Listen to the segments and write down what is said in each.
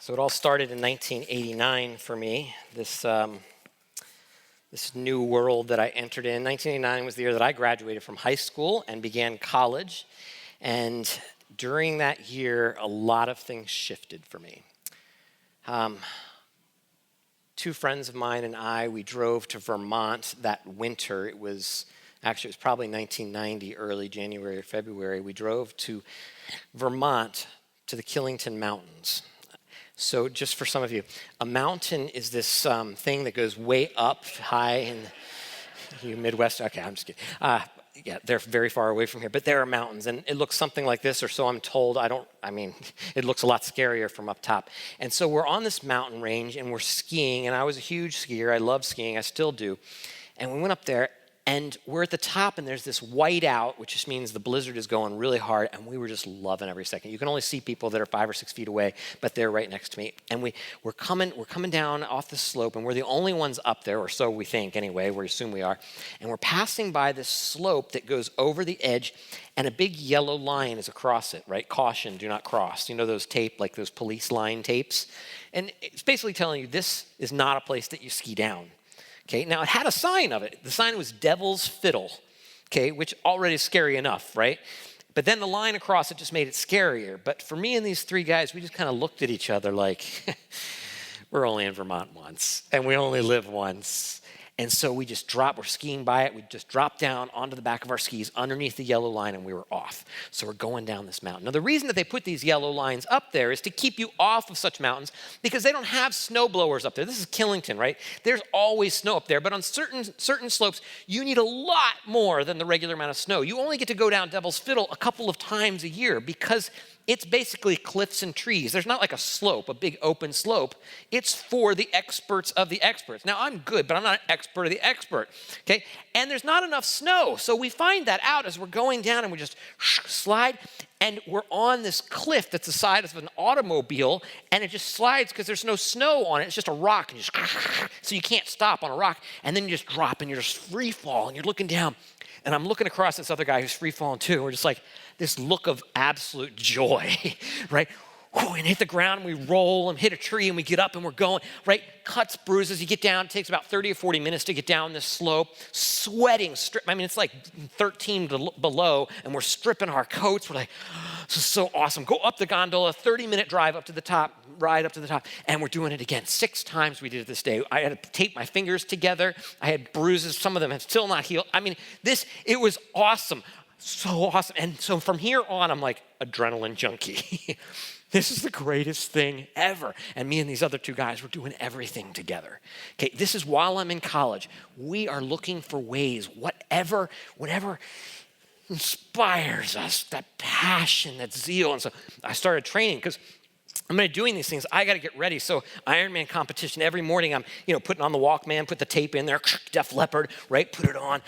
So it all started in 1989 for me, this new world that I entered in. 1989 was the year that I graduated from high school and began college. And during that year, a lot of things shifted for me. Two friends of mine and I, we drove to Vermont that winter. It was probably 1990, early January or February. We drove to Vermont to the Killington Mountains. So just for some of you, a mountain is this thing that goes way up high in you Midwest. Okay, I'm just kidding. Yeah, they're very far away from here, but there are mountains, and it looks something like this, or so I'm told. It looks a lot scarier from up top. And so we're on this mountain range, and we're skiing, and I was a huge skier. I love skiing. I still do. And we went up there, and we're at the top, and there's this white out, which just means the blizzard is going really hard, and we were just loving every second. You can only see people that are 5 or 6 feet away, but they're right next to me. And we're coming down off the slope, and we're the only ones up there, or so we think anyway, we assume we are. And we're passing by this slope that goes over the edge, and a big yellow line is across it, right? Caution, do not cross. You know those tape, like those police line tapes? And it's basically telling you this is not a place that you ski down. Okay, now it had a sign of it. The sign was Devil's Fiddle, okay, which already is scary enough, right? But then the line across it just made it scarier. But for me and these three guys, we just kind of looked at each other like, we're only in Vermont once, and we only live once. And so we're skiing by it, we just dropped down onto the back of our skis underneath the yellow line, and we were off. So we're going down this mountain. Now, the reason that they put these yellow lines up there is to keep you off of such mountains because they don't have snow blowers up there. This is Killington, right? There's always snow up there, but on certain slopes, you need a lot more than the regular amount of snow. You only get to go down Devil's Fiddle a couple of times a year because it's basically cliffs and trees. There's not like a slope, a big open slope. It's for the experts of the experts. Now, I'm good, but I'm not an expert of the expert, okay? And there's not enough snow. So we find that out as we're going down and we just slide. And we're on this cliff that's the size of an automobile, and it just slides because there's no snow on it. It's just a rock. And so you can't stop on a rock. And then you just drop, and you're just free fall, and you're looking down. And I'm looking across this other guy who's free falling too. We're just like this look of absolute joy, right? And hit the ground, and we roll and hit a tree, and we get up, and we're going, right? Cuts, bruises, you get down. It takes about 30 or 40 minutes to get down this slope. Sweating, it's like 13 below, and we're stripping our coats. We're like, this is so awesome. Go up the gondola, 30-minute drive up to the top, ride up to the top, and we're doing it again. 6 times we did it this day. I had to tape my fingers together. I had bruises. Some of them have still not healed. It was awesome. So awesome. And so from here on, I'm like adrenaline junkie. This is the greatest thing ever. And me and these other 2 guys, we're doing everything together. Okay, this is while I'm in college. We are looking for ways, whatever inspires us, that passion, that zeal. And so I started training because I'm going to be doing these things. I got to get ready. So Ironman competition, every morning I'm, putting on the Walkman, put the tape in there, Def Leppard, right? Put it on,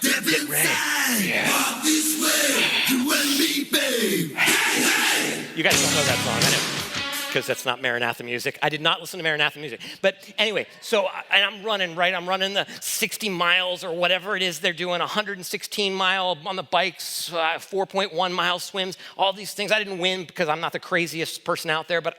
get ready. Yeah. Walk this way, you and me, babe. Hey, hey. You guys don't know that song, I know. Because that's not Maranatha music. I did not listen to Maranatha music. But anyway, and I'm running, right? I'm running the 60 miles or whatever it is they're doing, 116 mile on the bikes, 4.1 mile swims, all these things. I didn't win because I'm not the craziest person out there, but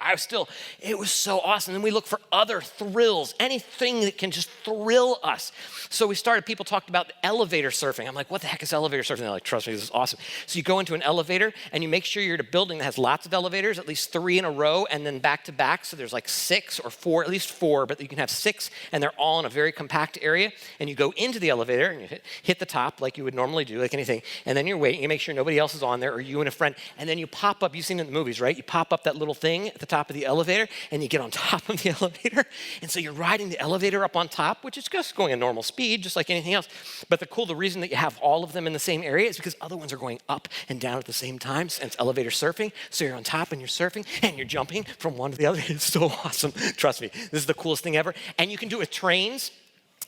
it was so awesome. And we look for other thrills, anything that can just thrill us. So people talked about elevator surfing. I'm like, what the heck is elevator surfing? They're like, trust me, this is awesome. So you go into an elevator and you make sure you're at a building that has lots of elevators, at least 3 in a row, and then back to back, so there's like 6 or 4, at least 4, but you can have 6, and they're all in a very compact area, and you go into the elevator, and you hit the top like you would normally do, like anything, and then you're waiting, you make sure nobody else is on there, or you and a friend, and then you pop up, you've seen it in the movies, right? You pop up that little thing at the top of the elevator, and you get on top of the elevator, and so you're riding the elevator up on top, which is just going at normal speed, just like anything else, but the reason that you have all of them in the same area is because other ones are going up and down at the same time, and it's elevator surfing, so you're on top, and you're surfing, and you're jumping from one to the other. It's so awesome. Trust me, this is the coolest thing ever. And you can do it with trains,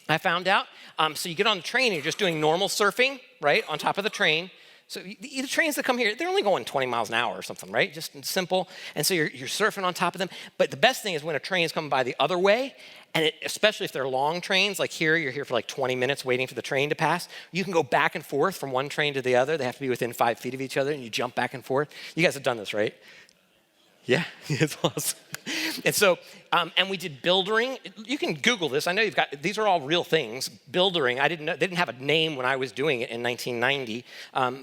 I found out. So you get on the train and you're just doing normal surfing, right, on top of the train. So the trains that come here, they're only going 20 miles an hour or something, right? Just simple. And so you're surfing on top of them. But the best thing is when a train is coming by the other way, and especially if they're long trains, like here, you're here for like 20 minutes waiting for the train to pass. You can go back and forth from one train to the other. They have to be within 5 feet of each other, and you jump back and forth. You guys have done this, right? Yeah, it's awesome. And so, and we did buildering. You can Google this. I know these are all real things. Buildering, they didn't have a name when I was doing it in 1990.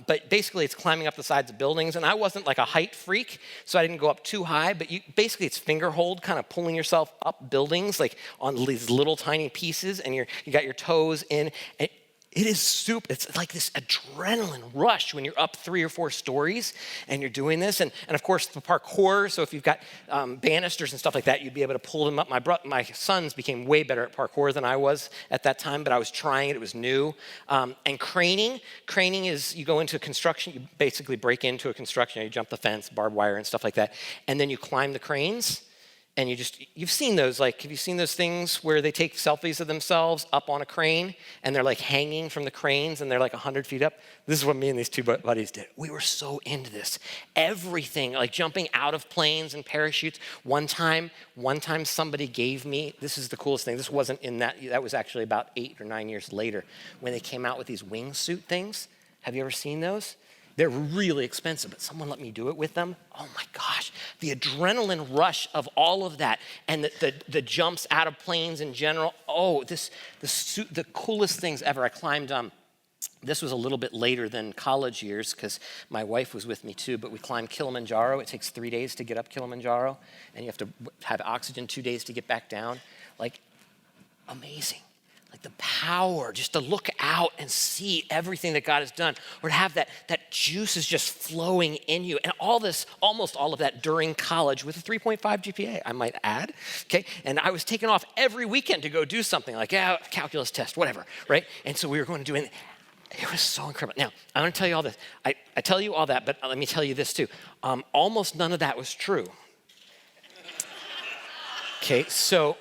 But basically it's climbing up the sides of buildings. And I wasn't like a height freak, so I didn't go up too high. But basically it's finger hold, kind of pulling yourself up buildings, like on these little tiny pieces. And you got your toes in. And it is super, it's like this adrenaline rush when you're up 3 or 4 stories and you're doing this. And of course, the parkour, so if you've got banisters and stuff like that, you'd be able to pull them up. My sons became way better at parkour than I was at that time, but I was trying it was new. And craning is you go into construction, you basically break into a construction, you jump the fence, barbed wire and stuff like that, and then you climb the cranes. And you've seen those, have you seen those things where they take selfies of themselves up on a crane and they're like hanging from the cranes and they're like 100 feet up? This is what me and these 2 buddies did. We were so into this. Everything, like jumping out of planes and parachutes. One time somebody gave me, this is the coolest thing. This wasn't in that was actually about 8 or 9 years later when they came out with these wingsuit things. Have you ever seen those? They're really expensive, but someone let me do it with them. Oh my gosh, the adrenaline rush of all of that and the jumps out of planes in general. Oh, the coolest things ever. I climbed, this was a little bit later than college years because my wife was with me too, but we climbed Kilimanjaro. It takes 3 days to get up Kilimanjaro, and you have to have oxygen 2 days to get back down. Like, amazing. Like the power just to look out and see everything that God has done, or to have that juice is just flowing in you. And almost all of that during college with a 3.5 GPA, I might add, okay? And I was taking off every weekend to go do something like, calculus test, whatever, right? And so we were going to do it. It was so incredible. Now, I'm going to tell you all this. I tell you all that, but let me tell you this too. Almost none of that was true. Okay, so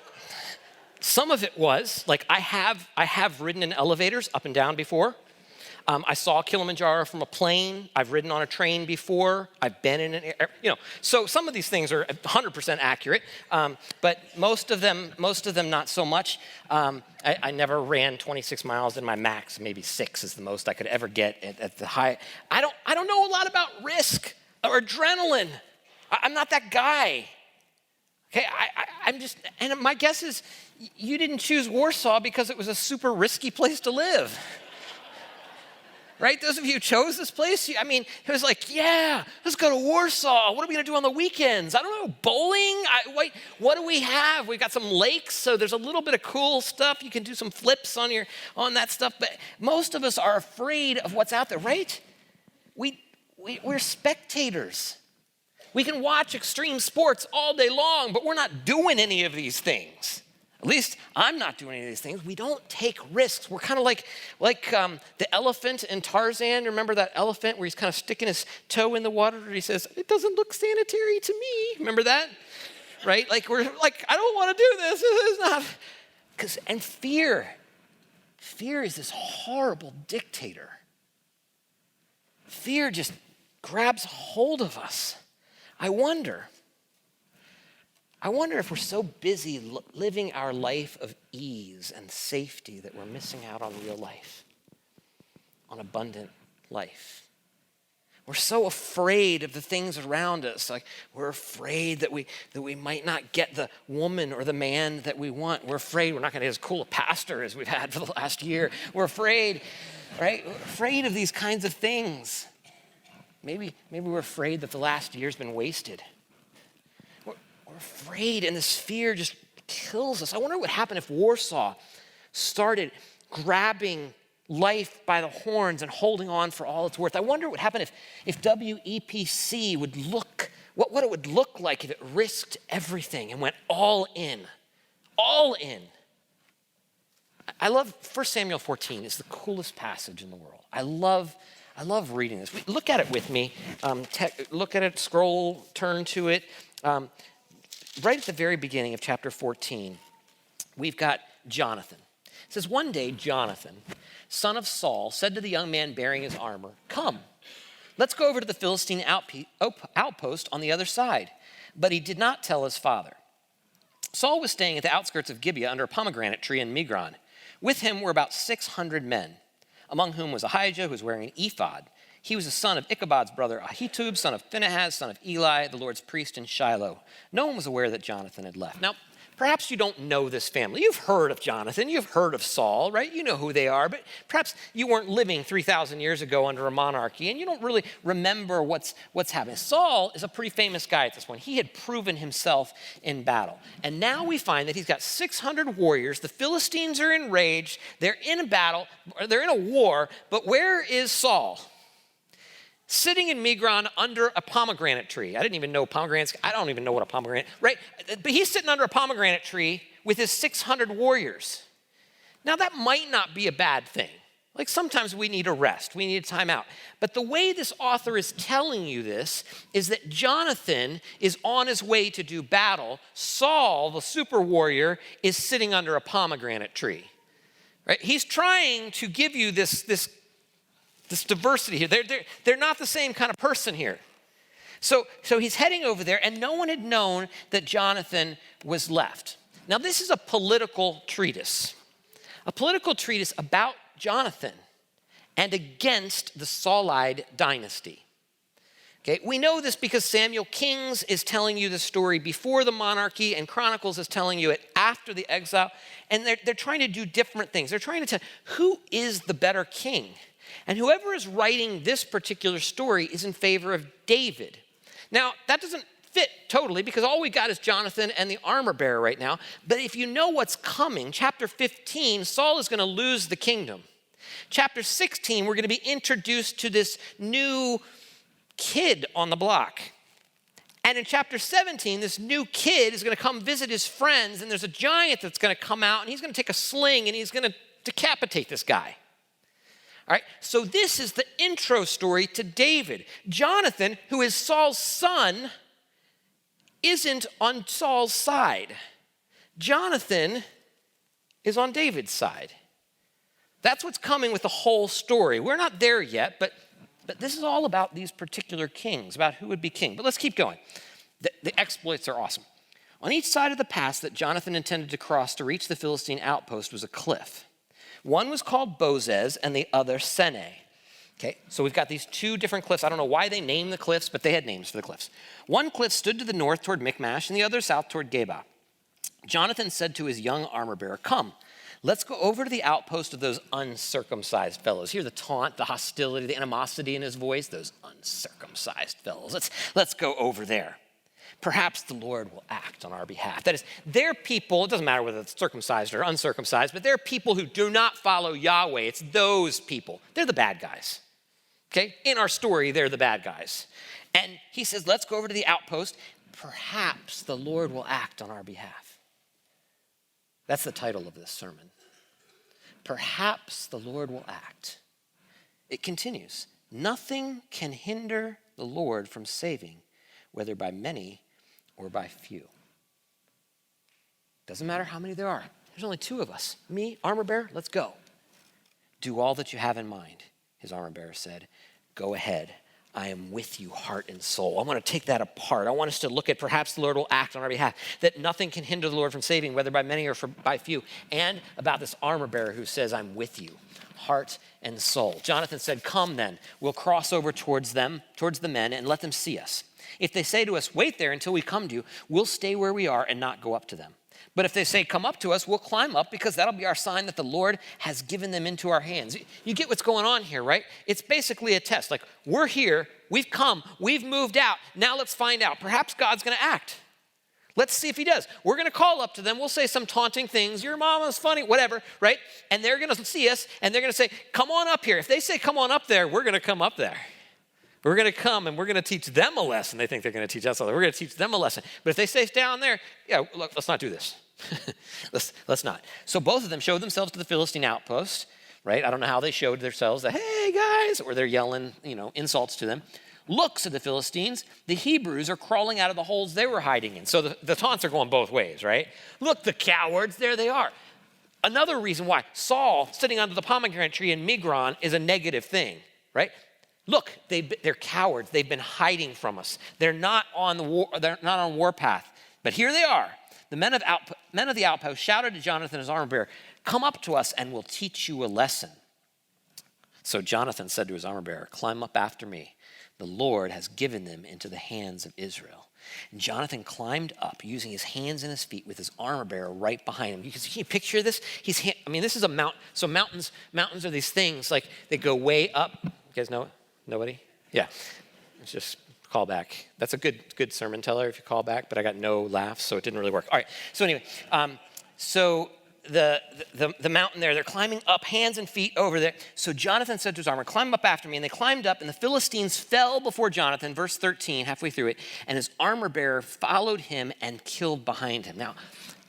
some of it was, like I have ridden in elevators up and down before. I saw Kilimanjaro from a plane. I've ridden on a train before. I've been in an air, so some of these things are 100% accurate, but most of them not so much. I never ran 26 miles in my max. Maybe 6 is the most I could ever get at the high. I don't know a lot about risk or adrenaline. I'm not that guy. Okay, I'm just, and my guess is you didn't choose Warsaw because it was a super risky place to live. Right? Those of you who chose this place, it was like, yeah, let's go to Warsaw. What are we going to do on the weekends? I don't know, bowling? What do we have? We've got some lakes, so there's a little bit of cool stuff. You can do some flips on that stuff, but most of us are afraid of what's out there, right? We're spectators. We can watch extreme sports all day long, but we're not doing any of these things. At least I'm not doing any of these things. We don't take risks. We're kind of like the elephant in Tarzan. Remember that elephant where he's kind of sticking his toe in the water and he says, "It doesn't look sanitary to me." Remember that? Right? Like we're like, I don't want to do this. This is not. And fear is this horrible dictator. Fear just grabs hold of us. I wonder if we're so busy living our life of ease and safety that we're missing out on real life, on abundant life. We're so afraid of the things around us. Like we're afraid that we might not get the woman or the man that we want. We're afraid we're not going to get as cool a pastor as we've had for the last year. We're afraid, right? We're afraid of these kinds of things. Maybe we're afraid that the last year's been wasted. We're afraid, and this fear just kills us. I wonder what would happen if Warsaw started grabbing life by the horns and holding on for all it's worth. I wonder what would happen if WEPC would look, what it would look like if it risked everything and went all in. All in. I love 1 Samuel 14. It's the coolest passage in the world. I love reading this. Look at it with me. Look at it, scroll, turn to it. Right at the very beginning of chapter 14, we've got Jonathan. It says, one day Jonathan, son of Saul, said to the young man bearing his armor, "Come, let's go over to the Philistine outpost on the other side." But he did not tell his father. Saul was staying at the outskirts of Gibeah under a pomegranate tree in Migron. With him were about 600 men, among whom was Ahijah, who was wearing an ephod. He was the son of Ichabod's brother Ahitub, son of Phinehas, son of Eli, the Lord's priest in Shiloh. No one was aware that Jonathan had left. Now, perhaps you don't know this family. You've heard of Jonathan. You've heard of Saul, right? You know who they are, but perhaps you weren't living 3,000 years ago under a monarchy, and you don't really remember what's happening. Saul is a pretty famous guy at this point. He had proven himself in battle. And now we find that he's got 600 warriors. The Philistines are enraged. They're in a battle. They're in a war. But where is Saul? Sitting in Migron under a pomegranate tree. I didn't even know pomegranates. I don't even know what a pomegranate, right? But he's sitting under a pomegranate tree with his 600 warriors. Now that might not be a bad thing. Like sometimes we need a rest. We need a time out. But the way this author is telling you this is that Jonathan is on his way to do battle. Saul, the super warrior, is sitting under a pomegranate tree. Right? He's trying to give you this diversity here. They're not the same kind of person here. So he's heading over there, and no one had known that Jonathan was left. Now, this is a political treatise about Jonathan and against the Saulide dynasty. Okay, we know this because Samuel Kings is telling you the story before the monarchy, and Chronicles is telling you it after the exile, and they're trying to do different things. They're trying to tell who is the better king. And whoever is writing this particular story is in favor of David. Now, that doesn't fit totally because all we got is Jonathan and the armor bearer right now. But if you know what's coming, chapter 15, Saul is going to lose the kingdom. Chapter 16, we're going to be introduced to this new kid on the block. And in chapter 17, this new kid is going to come visit his friends, and there's a giant that's going to come out, and he's going to take a sling, and he's going to decapitate this guy. All right, so this is the intro story to David. Jonathan, who is Saul's son, isn't on Saul's side. Jonathan is on David's side. That's what's coming with the whole story. We're not there yet, but this is all about these particular kings, about who would be king. But let's keep going. The exploits are awesome. On each side of the pass that Jonathan intended to cross to reach the Philistine outpost was a cliff. One was called Bozez and the other Sene. Okay, so we've got these two different cliffs. I don't know why they named the cliffs, but they had names for the cliffs. One cliff stood to the north toward Michmash and the other south toward Geba. Jonathan said to his young armor bearer, "Come, let's go over to the outpost of those uncircumcised fellows." Hear the taunt, the hostility, the animosity in his voice. Those uncircumcised fellows. Let's go over there. Perhaps the Lord will act on our behalf. That is, they're people, it doesn't matter whether it's circumcised or uncircumcised, but they're people who do not follow Yahweh. It's those people. They're the bad guys. Okay? In our story, they're the bad guys. And he says, let's go over to the outpost. Perhaps the Lord will act on our behalf. That's the title of this sermon. Perhaps the Lord will act. It continues. Nothing can hinder the Lord from saving, whether by many or by few. Doesn't matter how many there are. There's only two of us. Me, armor bearer, let's go. Do all that you have in mind, his armor bearer said. Go ahead. I am with you, heart and soul. I want to take that apart. I want us to look at perhaps the Lord will act on our behalf, that nothing can hinder the Lord from saving, whether by many or by few. And about this armor bearer who says, I'm with you, heart and soul. Jonathan said, come then, we'll cross over towards the men, and let them see us. If they say to us, wait there until we come to you, we'll stay where we are and not go up to them. But if they say, come up to us, we'll climb up, because that'll be our sign that the Lord has given them into our hands. You get what's going on here, right? It's basically a test. Like, we're here, we've come, we've moved out. Now let's find out. Perhaps God's going to act. Let's see if he does. We're going to call up to them. We'll say some taunting things. Your mama's funny, whatever, right? And they're going to see us, and they're going to say, come on up here. If they say, come on up there, we're going to come up there. We're going to come and we're going to teach them a lesson. They think they're going to teach us a lesson. We're going to teach them a lesson. But if they say down there, yeah, look, let's not do this. let's not. So both of them showed themselves to the Philistine outpost, right? I don't know how they showed themselves. That, hey, guys, or they're yelling, insults to them. Look, said the Philistines, the Hebrews are crawling out of the holes they were hiding in. So the taunts are going both ways, right? Look, the cowards, there they are. Another reason why Saul sitting under the pomegranate tree in Migron is a negative thing, right? Look, they're cowards. They've been hiding from us. They're not on warpath. But here they are. The men of the outpost shouted to Jonathan, his armor bearer, come up to us and we'll teach you a lesson. So Jonathan said to his armor bearer, climb up after me. The Lord has given them into the hands of Israel. And Jonathan climbed up using his hands and his feet with his armor bearer right behind him. Can you picture this? This is a mount. So mountains are these things like they go way up. You guys know it? Nobody? Yeah. It's just call back. That's a good sermon teller if you call back, but I got no laughs, so it didn't really work. All right. So anyway, the mountain there, they're climbing up, hands and feet over there. So Jonathan said to his armor, climb up after me. And they climbed up, and the Philistines fell before Jonathan, verse 13, halfway through it. And his armor bearer followed him and killed behind him. Now,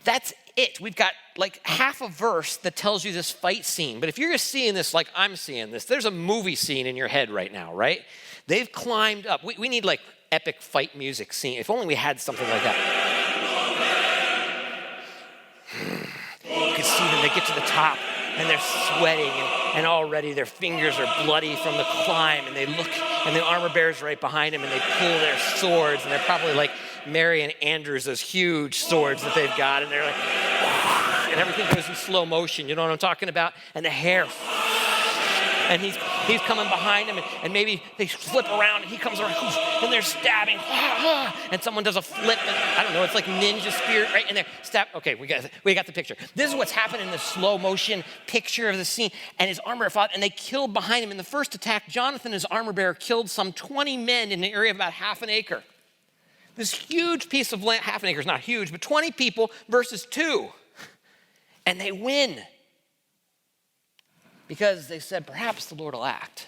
that's it. We've got like half a verse that tells you this fight scene. But if you're just seeing this like I'm seeing this, there's a movie scene in your head right now, right? They've climbed up. We need like epic fight music scene. If only we had something like that. You can see them, they get to the top and they're sweating and already their fingers are bloody from the climb, and they look and the armor bearer's right behind them and they pull their swords, and they're probably like Mary and Andrews, those huge swords that they've got, and they're like, and everything goes in slow motion, you know what I'm talking about? And the hair, and he's coming behind him, and maybe they flip around, and he comes around, and they're stabbing, and someone does a flip, and I don't know, it's like ninja spirit, right? And they're stab. Okay, we got the picture. This is what's happening in the slow motion picture of the scene. And his armor bearer fought, and they killed behind him. In the first attack, Jonathan, his armor bearer, killed some 20 men in an area of about half an acre. This huge piece of land, half an acre is not huge, but 20 people versus 2, and they win. Because they said, perhaps the Lord will act.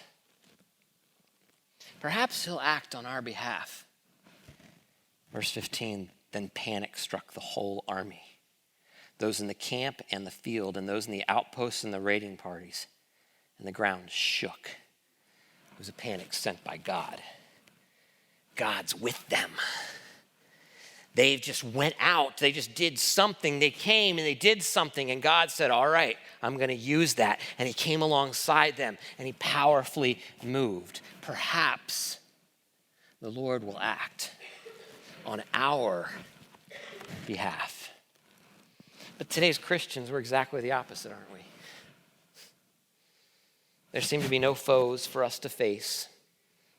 Perhaps he'll act on our behalf. Verse 15, then panic struck the whole army, those in the camp and the field, and those in the outposts and the raiding parties. And the ground shook. It was a panic sent by God. God's with them. They just went out. They just did something. They came and they did something. And God said, all right, I'm going to use that. And he came alongside them and he powerfully moved. Perhaps the Lord will act on our behalf. But today's Christians, we're exactly the opposite, aren't we? There seem to be no foes for us to face.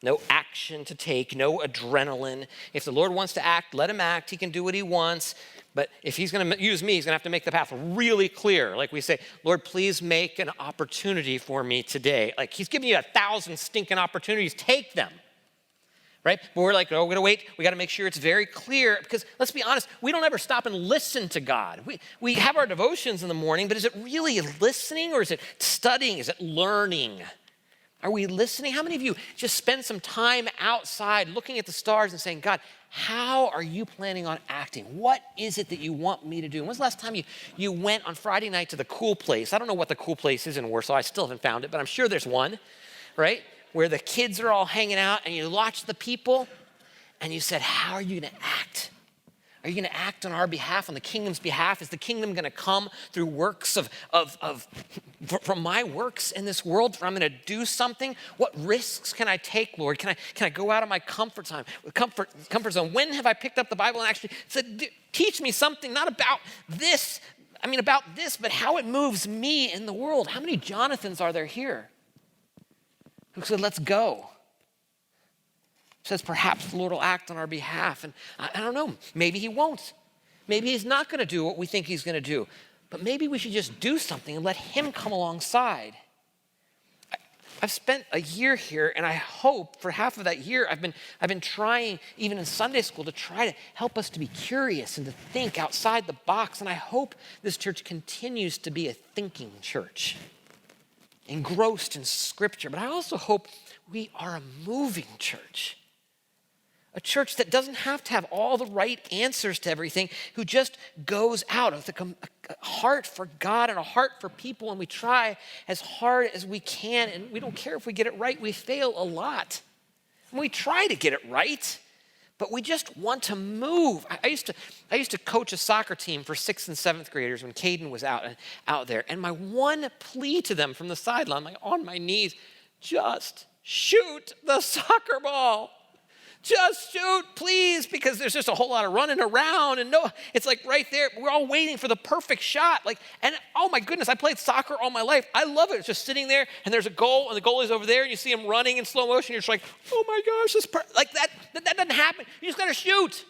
No action to take, no adrenaline. If the Lord wants to act, let him act. He can do what he wants. But if he's going to use me, he's going to have to make the path really clear. Like we say, Lord, please make an opportunity for me today. Like he's giving you 1,000 stinking opportunities. Take them. Right? But we're like, oh, we're going to wait. We got to make sure it's very clear. Because let's be honest, we don't ever stop and listen to God. We have our devotions in the morning, but is it really listening, or is it studying? Is it learning? Are we listening? How many of you just spend some time outside looking at the stars and saying, God, how are you planning on acting? What is it that you want me to do? When's the last time you went on Friday night to the cool place? I don't know what the cool place is in Warsaw. I still haven't found it, but I'm sure there's one, right? Where the kids are all hanging out and you watch the people and you said, how are you going to act? Are you going to act on our behalf, on the kingdom's behalf? Is the kingdom going to come through works from my works in this world? I'm going to do something. What risks can I take, Lord? Can I go out of my comfort zone? When have I picked up the Bible and actually said, teach me something, not about this, about this, but how it moves me in the world? How many Jonathans are there here who said, let's go? Says perhaps the Lord will act on our behalf. And I don't know, maybe he won't. Maybe he's not going to do what we think he's going to do. But maybe we should just do something and let him come alongside. I've spent a year here, and I hope for half of that year I've been trying, even in Sunday school, to try to help us to be curious and to think outside the box. And I hope this church continues to be a thinking church, engrossed in Scripture. But I also hope we are a moving church. A church that doesn't have to have all the right answers to everything, who just goes out with a heart for God and a heart for people, and we try as hard as we can, and we don't care if we get it right. We fail a lot. And we try to get it right, but we just want to move. I used to coach a soccer team for 6th and 7th graders when Caden was out there, and my one plea to them from the sideline, like on my knees, just shoot the soccer ball. Just shoot, please, because there's just a whole lot of running around and no, it's like right there. We're all waiting for the perfect shot. And oh my goodness, I played soccer all my life. I love it. It's just sitting there and there's a goal and the goalie's over there and you see him running in slow motion. You're just like, oh my gosh, that doesn't happen. You just got to shoot,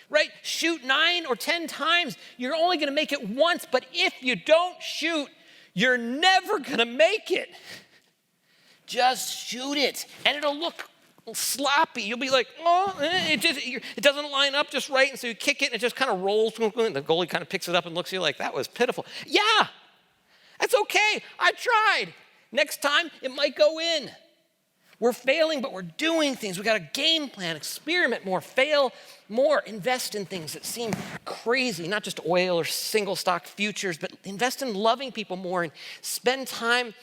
right? Shoot 9 or 10 times. You're only going to make it once, but if you don't shoot, you're never going to make it. Just shoot it and it'll look sloppy. You'll be like, oh, it doesn't line up just right. And so you kick it and it just kind of rolls. And the goalie kind of picks it up and looks at you like, that was pitiful. Yeah, that's okay. I tried. Next time it might go in. We're failing, but we're doing things. We got a game plan, experiment more, fail more, invest in things that seem crazy, not just oil or single stock futures, but invest in loving people more and spend time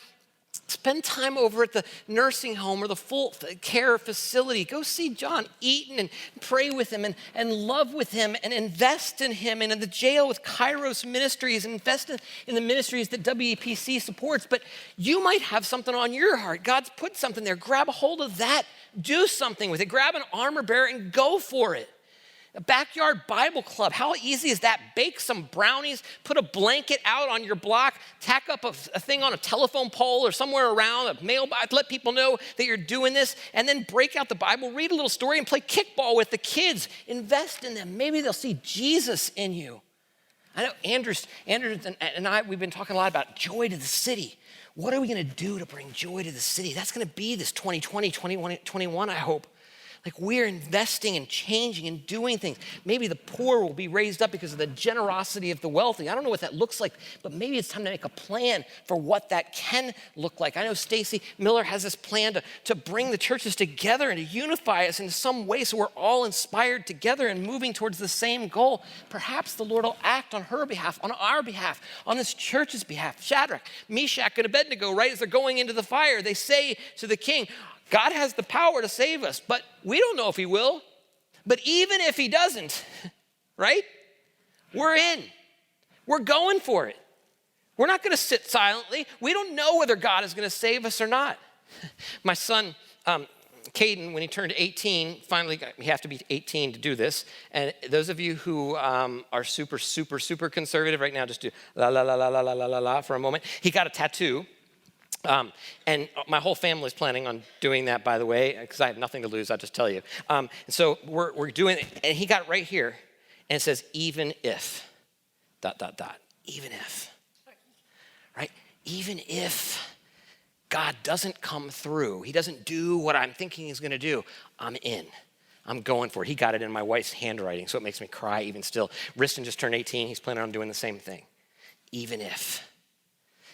over at the nursing home or the full care facility. Go see John Eaton and pray with him and love with him and invest in him, and in the jail with Kairos Ministries and invest in the ministries that WEPC supports. But you might have something on your heart. God's put something there. Grab a hold of that. Do something with it. Grab an armor bearer and go for it. A backyard Bible club, how easy is that? Bake some brownies, put a blanket out on your block, tack up a thing on a telephone pole or somewhere around, a mailbox, let people know that you're doing this, and then break out the Bible, read a little story, and play kickball with the kids. Invest in them. Maybe they'll see Jesus in you. I know Andrew and I, we've been talking a lot about joy to the city. What are we going to do to bring joy to the city? That's going to be this 2020, 2021, I hope. Like we're investing and changing and doing things. Maybe the poor will be raised up because of the generosity of the wealthy. I don't know what that looks like, but maybe it's time to make a plan for what that can look like. I know Stacy Miller has this plan to bring the churches together and to unify us in some way so we're all inspired together and moving towards the same goal. Perhaps the Lord will act on her behalf, on our behalf, on this church's behalf. Shadrach, Meshach, and Abednego, right as they're going into the fire, they say to the king, God has the power to save us, but we don't know if he will. But even if he doesn't, right? We're in. We're going for it. We're not going to sit silently. We don't know whether God is going to save us or not. My son, Caden, when he turned 18, finally, you have to be 18 to do this. And those of you who are super, super, super conservative right now, just do la, la, la, la, la, la, la, la for a moment. He got a tattoo. And my whole family is planning on doing that, by the way, because I have nothing to lose, I'll just tell you. And so we're doing it, and he got it right here, and it says, even if, ... even if, right? Even if God doesn't come through, he doesn't do what I'm thinking he's going to do, I'm in. I'm going for it. He got it in my wife's handwriting, so it makes me cry even still. Riston just turned 18. He's planning on doing the same thing. Even if.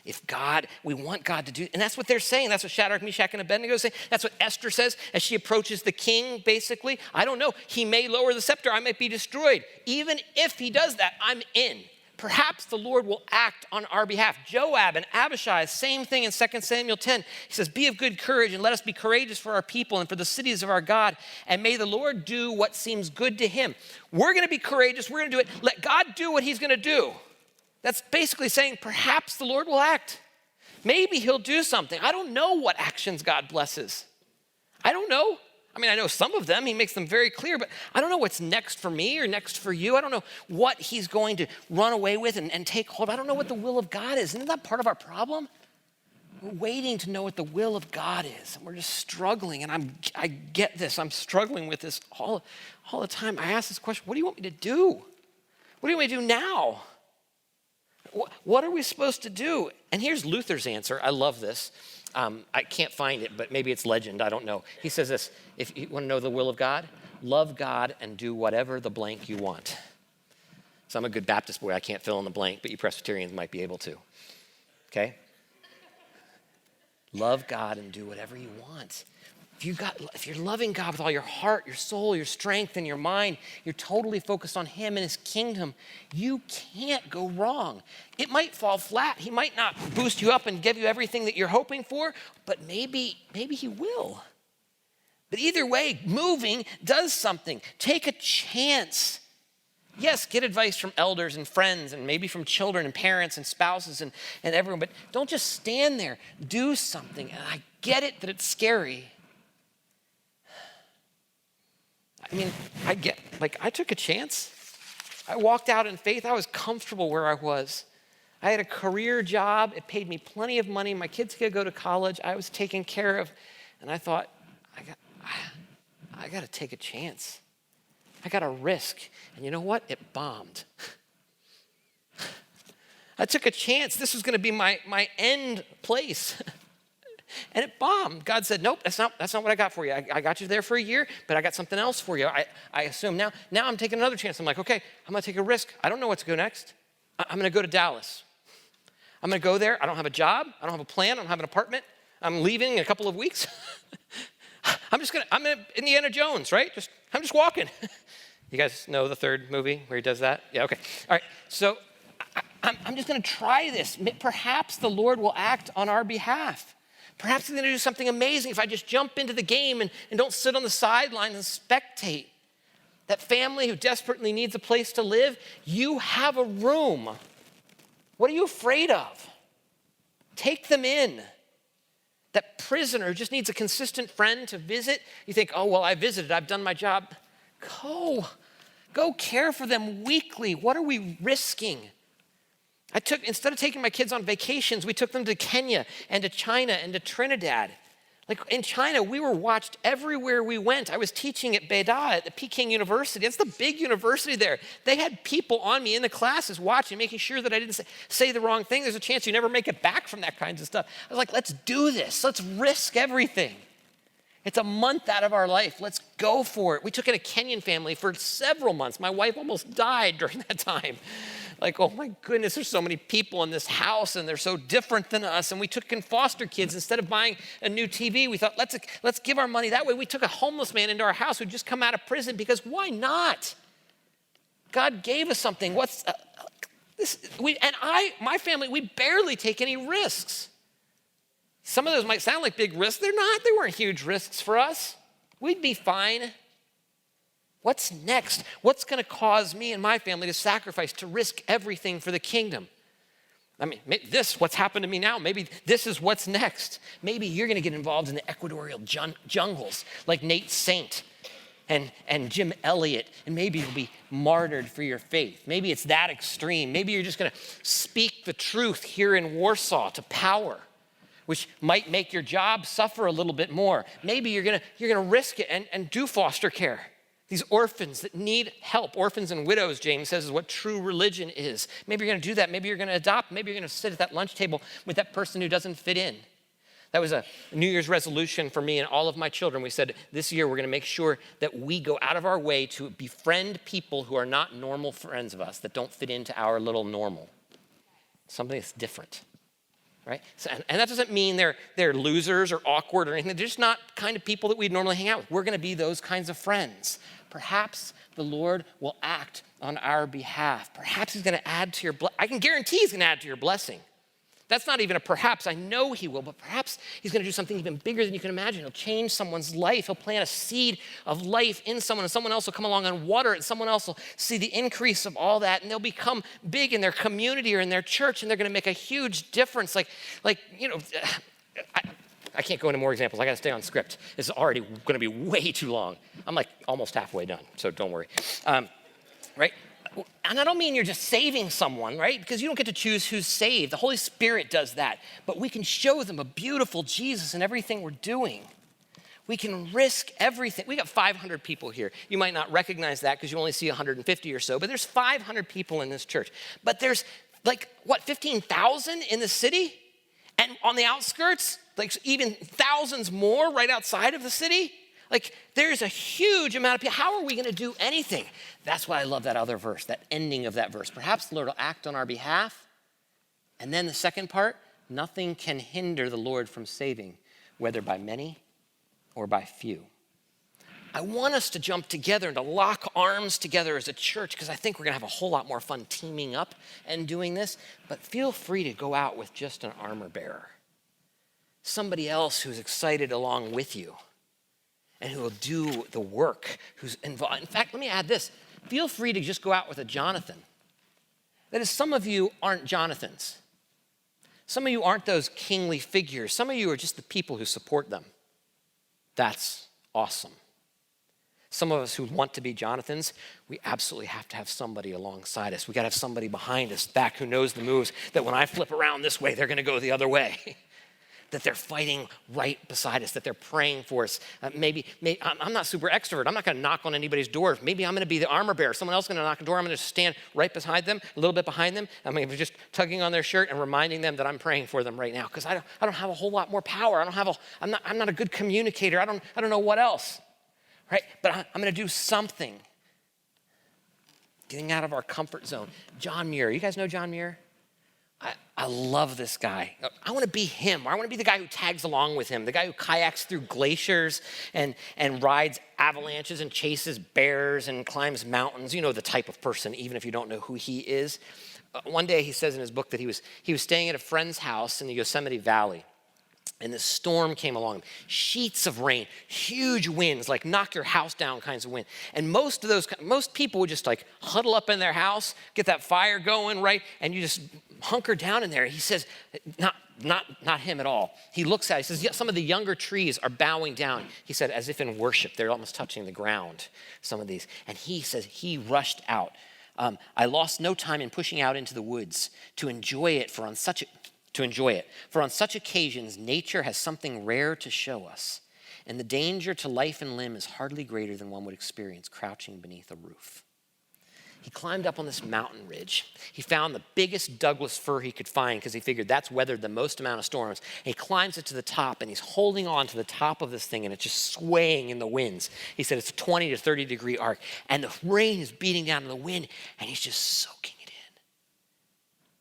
If God, we want God to do, and that's what they're saying. That's what Shadrach, Meshach, and Abednego say. That's what Esther says as she approaches the king, basically. I don't know. He may lower the scepter. I might be destroyed. Even if he does that, I'm in. Perhaps the Lord will act on our behalf. Joab and Abishai, same thing in 2 Samuel 10. He says, be of good courage and let us be courageous for our people and for the cities of our God. And may the Lord do what seems good to him. We're going to be courageous. We're going to do it. Let God do what he's going to do. That's basically saying perhaps the Lord will act. Maybe he'll do something. I don't know what actions God blesses. I don't know. I mean, I know some of them. He makes them very clear, but I don't know what's next for me or next for you. I don't know what he's going to run away with and take hold. I don't know what the will of God is. Isn't that part of our problem? We're waiting to know what the will of God is. And we're just struggling, and I get this. I'm struggling with this all the time. I ask this question, what do you want me to do? What do you want me to do now? What are we supposed to do? And here's Luther's answer. I love this. I can't find it, but maybe it's legend. I don't know. He says this, if you want to know the will of God, love God and do whatever the blank you want. So I'm a good Baptist boy. I can't fill in the blank, but you Presbyterians might be able to. Okay? Love God and do whatever you want. If you're loving God with all your heart, your soul, your strength, and your mind, you're totally focused on him and his kingdom, you can't go wrong. It might fall flat. He might not boost you up and give you everything that you're hoping for, but maybe he will. But either way, moving does something. Take a chance. Yes, get advice from elders and friends and maybe from children and parents and spouses and everyone, but don't just stand there. Do something. And I get it that it's scary. I mean, I took a chance. I walked out in faith. I was comfortable where I was. I had a career job. It paid me plenty of money. My kids could go to college. I was taken care of. And I thought, I got to take a chance. I got to risk. And you know what? It bombed. I took a chance. This was going to be my end place. And it bombed. God said, nope, that's not what I got for you. I got you there for a year, but I got something else for you. I assume now I'm taking another chance. I'm like, okay, I'm going to take a risk. I don't know what to go next. I'm going to go to Dallas. I'm going to go there. I don't have a job. I don't have a plan. I don't have an apartment. I'm leaving in a couple of weeks. I'm Indiana Jones, right? I'm just walking. You guys know the third movie where he does that? Yeah, okay. All right, so I'm just going to try this. Perhaps the Lord will act on our behalf. Perhaps he's going to do something amazing if I just jump into the game and don't sit on the sidelines and spectate. That family who desperately needs a place to live, you have a room. What are you afraid of? Take them in. That prisoner who just needs a consistent friend to visit, you think, oh, well, I visited, I've done my job. Go care for them weekly. What are we risking? Instead of taking my kids on vacations, we took them to Kenya and to China and to Trinidad. Like in China, we were watched everywhere we went. I was teaching at Beida at the Peking University. It's the big university there. They had people on me in the classes watching, making sure that I didn't say the wrong thing. There's a chance you never make it back from that kinds of stuff. I was like, let's do this. Let's risk everything. It's a month out of our life. Let's go for it. We took in a Kenyan family for several months. My wife almost died during that time. Like, oh my goodness, there's so many people in this house and they're so different than us. And we took in foster kids. Instead of buying a new TV, we thought, let's give our money that way. We took a homeless man into our house who'd just come out of prison because why not? God gave us something. My family, we barely take any risks. Some of those might sound like big risks. They're not. They weren't huge risks for us. We'd be fine. What's next? What's going to cause me and my family to sacrifice, to risk everything for the kingdom? I mean, what's happened to me now, maybe this is what's next. Maybe you're going to get involved in the equatorial jungles like Nate Saint and Jim Elliott, and maybe you'll be martyred for your faith. Maybe it's that extreme. Maybe you're just going to speak the truth here in Warsaw to power, which might make your job suffer a little bit more. Maybe you're gonna risk it and do foster care. These orphans that need help, orphans and widows, James says, is what true religion is. Maybe you're gonna do that. Maybe you're gonna adopt. Maybe you're gonna sit at that lunch table with that person who doesn't fit in. That was a New Year's resolution for me and all of my children. We said, this year we're gonna make sure that we go out of our way to befriend people who are not normal friends of us, that don't fit into our little normal. Something that's different. Right? So, and that doesn't mean they're losers or awkward or anything. They're just not kind of people that we'd normally hang out with. We're going to be those kinds of friends. Perhaps the Lord will act on our behalf. Perhaps he's going to add to your blessing. I can guarantee he's going to add to your blessing. That's not even a perhaps. I know he will, but perhaps he's going to do something even bigger than you can imagine. He'll change someone's life. He'll plant a seed of life in someone, and someone else will come along and water it. Someone else will see the increase of all that, and they'll become big in their community or in their church, and they're going to make a huge difference. Like I can't go into more examples. I got to stay on script. This is already going to be way too long. I'm like almost halfway done, so don't worry. Right? And I don't mean you're just saving someone, right? Because you don't get to choose who's saved. The Holy Spirit does that. But we can show them a beautiful Jesus in everything we're doing. We can risk everything. We got 500 people here. You might not recognize that because you only see 150 or so, but there's 500 people in this church. But there's 15,000 in the city? And on the outskirts, even thousands more right outside of the city? There's a huge amount of people. How are we going to do anything? That's why I love that other verse, that ending of that verse. Perhaps the Lord will act on our behalf. And then the second part, nothing can hinder the Lord from saving, whether by many or by few. I want us to jump together and to lock arms together as a church because I think we're going to have a whole lot more fun teaming up and doing this. But feel free to go out with just an armor bearer, somebody else who's excited along with you, and who will do the work, who's involved. In fact, let me add this. Feel free to just go out with a Jonathan. That is, some of you aren't Jonathans. Some of you aren't those kingly figures. Some of you are just the people who support them. That's awesome. Some of us who want to be Jonathans, we absolutely have to have somebody alongside us. We got to have somebody behind us, back, who knows the moves, that when I flip around this way, they're going to go the other way. That they're fighting right beside us, that they're praying for us. Maybe I'm not super extrovert. I'm not going to knock on anybody's door. Maybe I'm going to be the armor bearer. Someone else is going to knock on the door. I'm going to stand right beside them, a little bit behind them. I'm going to be just tugging on their shirt and reminding them that I'm praying for them right now, because I don't have a whole lot more power. I'm not a good communicator. I don't know what else, right? But I'm going to do something. Getting out of our comfort zone. John Muir. You guys know John Muir? I love this guy. I want to be him. I want to be the guy who tags along with him, the guy who kayaks through glaciers and rides avalanches and chases bears and climbs mountains. You know the type of person, even if you don't know who he is. One day he says in his book that he was staying at a friend's house in the Yosemite Valley. And this storm came along, sheets of rain, huge winds, like knock your house down kinds of wind. And most people would just like huddle up in their house, get that fire going, right? And you just hunker down in there. He says, not him at all. He looks at it, he says, yeah, some of the younger trees are bowing down. He said, as if in worship, they're almost touching the ground, some of these. And he says, he rushed out. I lost no time in pushing out into the woods to enjoy it, for on such occasions, nature has something rare to show us, and the danger to life and limb is hardly greater than one would experience crouching beneath a roof. He climbed up on this mountain ridge. He found the biggest Douglas fir he could find, because he figured that's weathered the most amount of storms. And he climbs it to the top, and he's holding on to the top of this thing, and it's just swaying in the winds. He said it's a 20 to 30 degree arc, and the rain is beating down in the wind, and he's just soaking it in.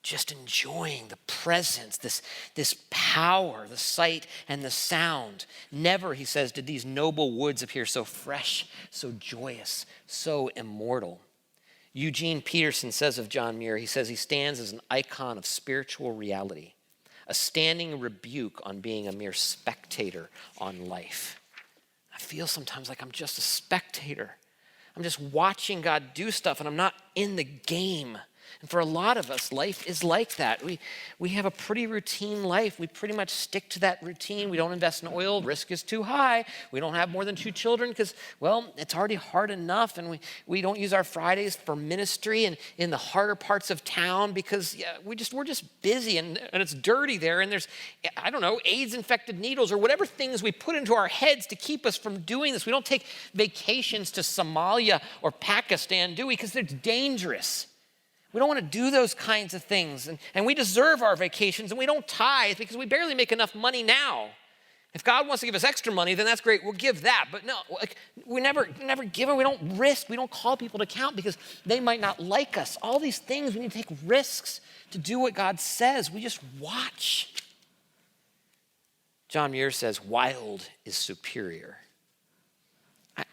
Just enjoying the presence, this power, the sight and the sound. Never, he says, did these noble woods appear so fresh, so joyous, so immortal. Eugene Peterson says of John Muir, he says he stands as an icon of spiritual reality, a standing rebuke on being a mere spectator on life. I feel sometimes like I'm just a spectator. I'm just watching God do stuff, and I'm not in the game. And for a lot of us, life is like that. We have a pretty routine life. We pretty much stick to that routine. We don't invest in oil. Risk is too high. We don't have more than 2 children because, well, it's already hard enough. And we don't use our Fridays for ministry and in the harder parts of town because we're just busy and it's dirty there. And there's, I don't know, AIDS-infected needles or whatever things we put into our heads to keep us from doing this. We don't take vacations to Somalia or Pakistan, do we? Because they're dangerous. We don't want to do those kinds of things. And we deserve our vacations, and we don't tithe because we barely make enough money now. If God wants to give us extra money, then that's great. We'll give that. But no, we never give it. We don't risk. We don't call people to account because they might not like us. All these things, we need to take risks to do what God says. We just watch. John Muir says, wild is superior.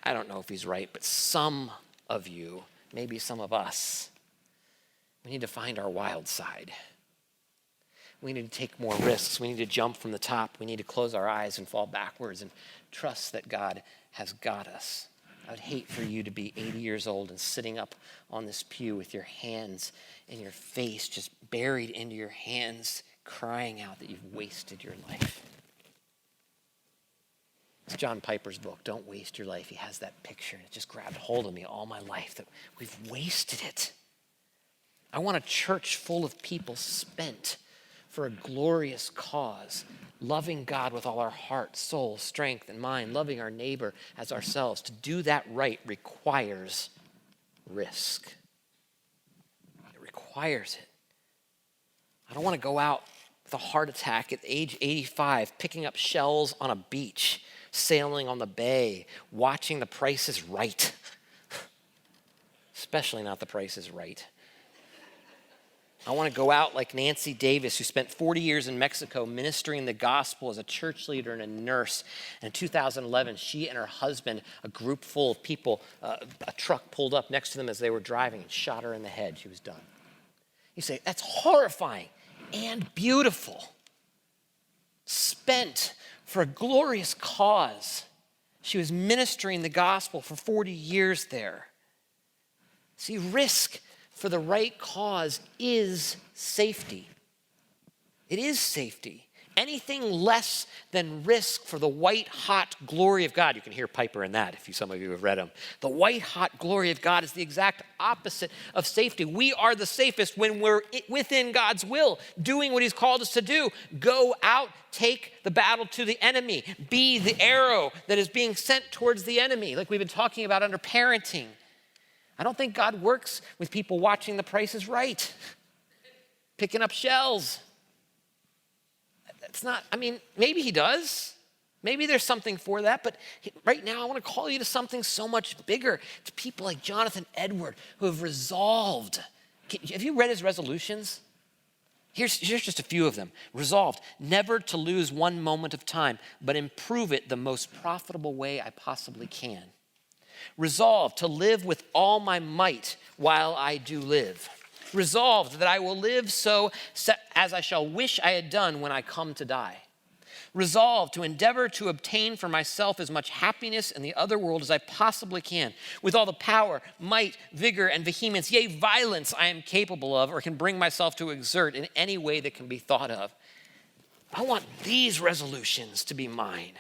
I don't know if he's right, but some of you, maybe some of us, we need to find our wild side. We need to take more risks. We need to jump from the top. We need to close our eyes and fall backwards and trust that God has got us. I would hate for you to be 80 years old and sitting up on this pew with your hands in your face, just buried into your hands, crying out that you've wasted your life. It's John Piper's book, Don't Waste Your Life. He has that picture, and it just grabbed hold of me all my life that we've wasted it. I want a church full of people spent for a glorious cause, loving God with all our heart, soul, strength, and mind, loving our neighbor as ourselves. To do that right requires risk. It requires it. I don't want to go out with a heart attack at age 85, picking up shells on a beach, sailing on the bay, watching The Price is Right. Especially not The Price is Right. I want to go out like Nancy Davis, who spent 40 years in Mexico ministering the gospel as a church leader and a nurse. And in 2011, she and her husband, a group full of people, a truck pulled up next to them as they were driving and shot her in the head. She was done. You say, that's horrifying and beautiful. Spent for a glorious cause. She was ministering the gospel for 40 years there. See, risk for the right cause is safety. It is safety. Anything less than risk for the white-hot glory of God. You can hear Piper in that if some of you have read him. The white-hot glory of God is the exact opposite of safety. We are the safest when we're within God's will, doing what he's called us to do. Go out, take the battle to the enemy. Be the arrow that is being sent towards the enemy, like we've been talking about under parenting. I don't think God works with people watching The Price is Right, picking up shells. It's not, maybe he does. Maybe there's something for that. But right now, I want to call you to something so much bigger. To people like Jonathan Edward who have resolved. Have you read his resolutions? Here's just a few of them. Resolved, never to lose one moment of time, but improve it the most profitable way I possibly can. Resolved to live with all my might while I do live. Resolved that I will live so as I shall wish I had done when I come to die. Resolved to endeavor to obtain for myself as much happiness in the other world as I possibly can, with all the power, might, vigor, and vehemence, yea, violence I am capable of or can bring myself to exert in any way that can be thought of. I want these resolutions to be mine.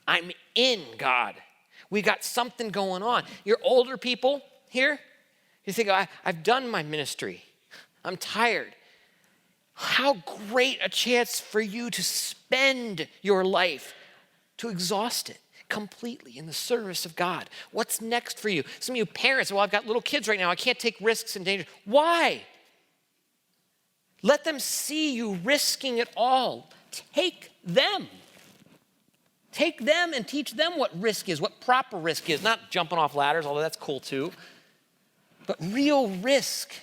I'm in God. We got something going on. You're older people here. You think, I've done my ministry. I'm tired. How great a chance for you to spend your life, to exhaust it completely in the service of God. What's next for you? Some of you parents, I've got little kids right now. I can't take risks and danger. Why? Let them see you risking it all. Take them. Take them and teach them what risk is, what proper risk is. Not jumping off ladders, although that's cool too. But real risk.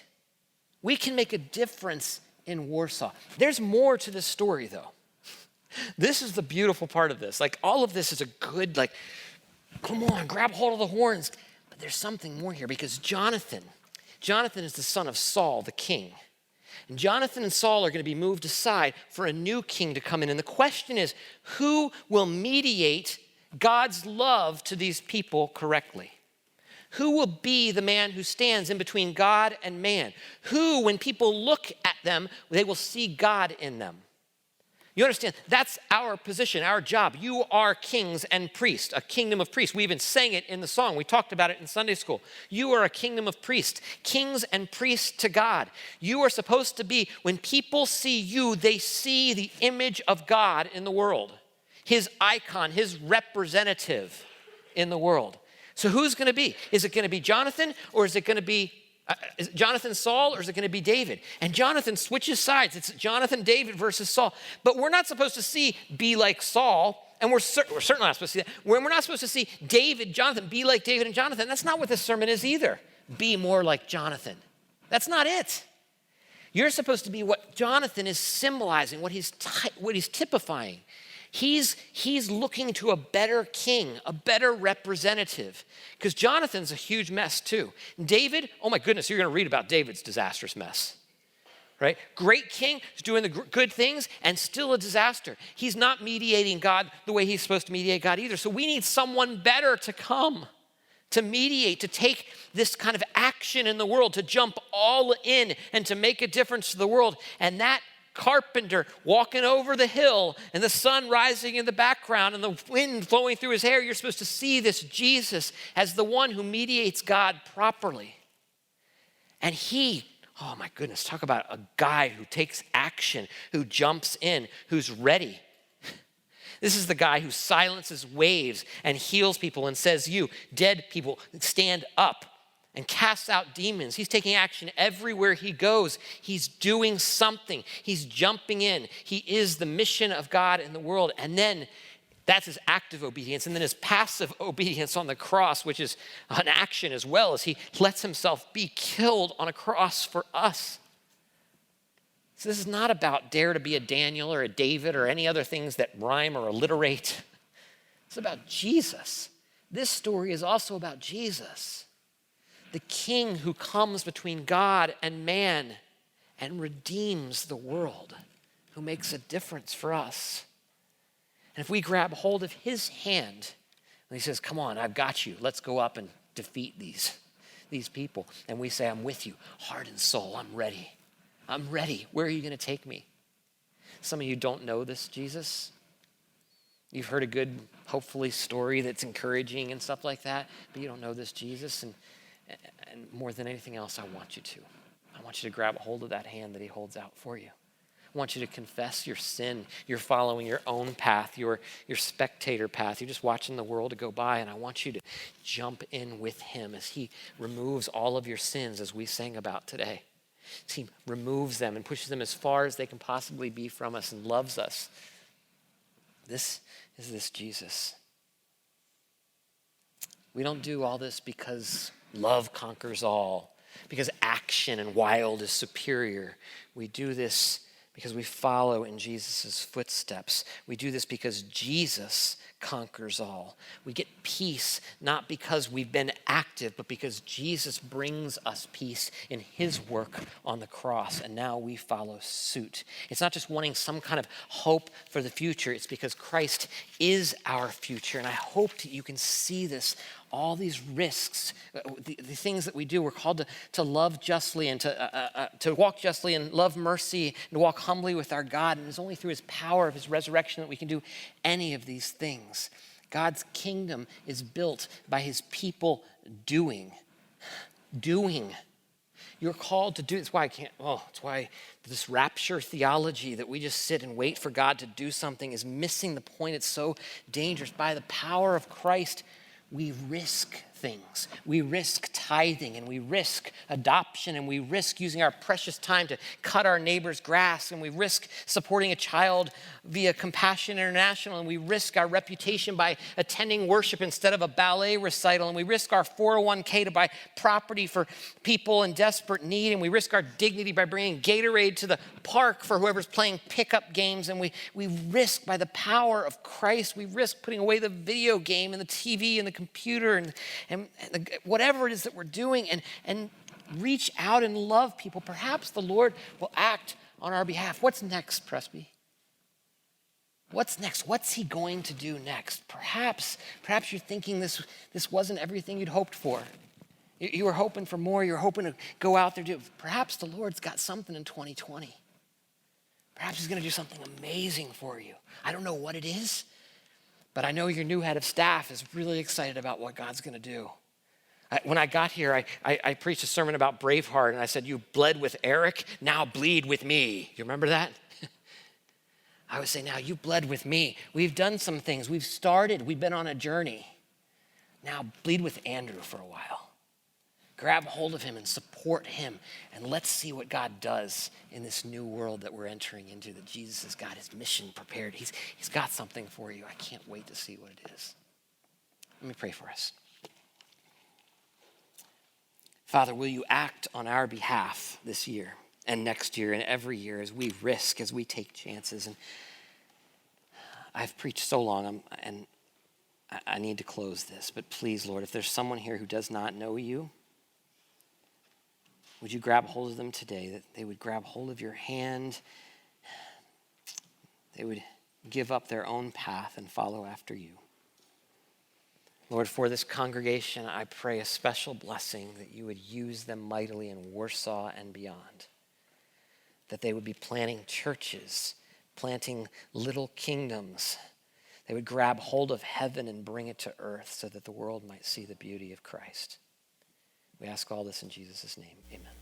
We can make a difference in Warsaw. There's more to this story, though. This is the beautiful part of this. All of this is a good, come on, grab hold of the horns. But there's something more here because Jonathan is the son of Saul, the king. And Jonathan and Saul are going to be moved aside for a new king to come in. And the question is, who will mediate God's love to these people correctly? Who will be the man who stands in between God and man? Who, when people look at them, they will see God in them? You understand? That's our position, our job. You are kings and priests, a kingdom of priests. We even sang it in the song. We talked about it in Sunday school. You are a kingdom of priests, kings and priests to God. You are supposed to be, when people see you, they see the image of God in the world, his icon, his representative in the world. So who's going to be? Is it going to be Jonathan, or is it going to be is it Jonathan Saul, or is it going to be David? And Jonathan switches sides. It's Jonathan, David versus Saul. But we're not supposed to see be like Saul, and we're certainly not supposed to see that. We're not supposed to see David, Jonathan, be like David and Jonathan. That's not what this sermon is either. Be more like Jonathan. That's not it. You're supposed to be what Jonathan is symbolizing, what he's typifying. He's looking to a better king, a better representative. Because Jonathan's a huge mess too. David, oh my goodness, you're going to read about David's disastrous mess. Right? Great king, who's doing the good things and still a disaster. He's not mediating God the way he's supposed to mediate God either. So we need someone better to come, to mediate, to take this kind of action in the world, to jump all in and to make a difference to the world. And that carpenter walking over the hill and the sun rising in the background and the wind flowing through his hair, you're supposed to see this Jesus as the one who mediates God properly. And he, oh my goodness, talk about a guy who takes action, who jumps in, who's ready. This is the guy who silences waves and heals people and says, you dead people, stand up, and casts out demons. He's taking action everywhere he goes. He's doing something. He's jumping in. He is the mission of God in the world. And then that's his active obedience. And then his passive obedience on the cross, which is an action as well, as he lets himself be killed on a cross for us. So this is not about dare to be a Daniel or a David or any other things that rhyme or alliterate. It's about Jesus. This story is also about Jesus, the king who comes between God and man and redeems the world, who makes a difference for us. And if we grab hold of his hand, and he says, come on, I've got you. Let's go up and defeat these people. And we say, I'm with you, heart and soul, I'm ready. I'm ready. Where are you going to take me? Some of you don't know this Jesus. You've heard a good, hopefully, story that's encouraging and stuff like that, but you don't know this Jesus. And more than anything else, I want you to. I want you to grab a hold of that hand that he holds out for you. I want you to confess your sin. You're following your own path, your spectator path. You're just watching the world go by, and I want you to jump in with him as he removes all of your sins, as we sang about today. As he removes them and pushes them as far as they can possibly be from us and loves us. This is this Jesus. We don't do all this because love conquers all, because action and wild is superior. We do this because we follow in Jesus' footsteps. We do this because Jesus conquers all. We get peace not because we've been active, but because Jesus brings us peace in his work on the cross, and now we follow suit. It's not just wanting some kind of hope for the future. It's because Christ is our future, and I hope that you can see this. All these risks, the things that we do, we're called to love justly and to walk justly and love mercy and to walk humbly with our God. And it's only through his power of his resurrection that we can do any of these things. God's kingdom is built by his people doing. You're called to do. It's why it's why this rapture theology that we just sit and wait for God to do something is missing the point. It's so dangerous. By the power of Christ, we risk things. We risk tithing, and we risk adoption, and we risk using our precious time to cut our neighbor's grass, and we risk supporting a child via Compassion International, and we risk our reputation by attending worship instead of a ballet recital, and we risk our 401k to buy property for people in desperate need, and we risk our dignity by bringing Gatorade to the park for whoever's playing pickup games, and we risk, by the power of Christ, we risk putting away the video game and the TV and the computer and whatever it is that we're doing, and reach out and love people. Perhaps the Lord will act on our behalf. What's next, Presby? What's next? What's he going to do next? Perhaps you're thinking this wasn't everything you'd hoped for. You were hoping for more. You're hoping to go out there. Perhaps the Lord's got something in 2020. Perhaps he's going to do something amazing for you. I don't know what it is, but I know your new head of staff is really excited about what God's going to do. When I got here, I preached a sermon about Braveheart, and I said, you bled with Eric, now bleed with me. You remember that? I would say, now you bled with me. We've done some things. We've started. We've been on a journey. Now bleed with Andrew for a while. Grab hold of him and support him, and let's see what God does in this new world that we're entering into, that Jesus has got his mission prepared. He's got something for you. I can't wait to see what it is. Let me pray for us. Father, will you act on our behalf this year and next year and every year as we risk, as we take chances? And I've preached so long, and I need to close this, but please, Lord, if there's someone here who does not know you, would you grab hold of them today, that they would grab hold of your hand, they would give up their own path and follow after you. Lord, for this congregation, I pray a special blessing that you would use them mightily in Warsaw and beyond, that they would be planting churches, planting little kingdoms. They would grab hold of heaven and bring it to earth so that the world might see the beauty of Christ. We ask all this in Jesus' name. Amen.